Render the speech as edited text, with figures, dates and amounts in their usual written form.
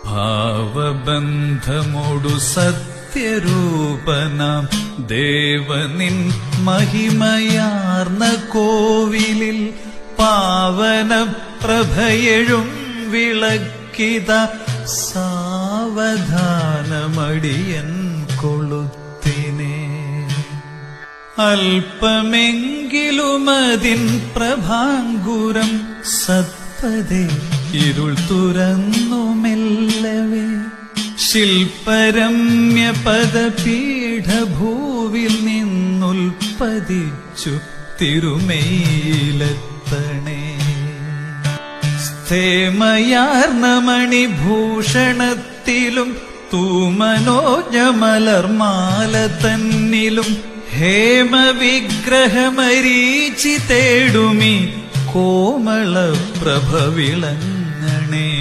ഭാവബന്ധമോടു സത്യരൂപനാം ദേവനിൻ മഹിമയാർന്ന കോവിലിൽ പാവന പ്രഭയെഴും വിളക്കിത സാവധാനമടിയൻ കൊളുത്തിനെ. അല്പമെങ്കിലുമതിൻ പ്രഭാങ്കുരം സത്പദേ ഇരുൾ തുറന്നു മെല്ലവേ ശില്പരമ്യ പദപീഠഭൂവിൽ നിന്നുൽപ്പതിച്ചു തിരുമേയിലെത്തണേ. സ്ഥേമയാർന്ന മണിഭൂഷണത്തിലും തൂമനോജമലർമാല തന്നിലും ഹേമവിഗ്രഹമരീചി തേടുമി കോമള പ്രഭ വിളങ്ങണേ.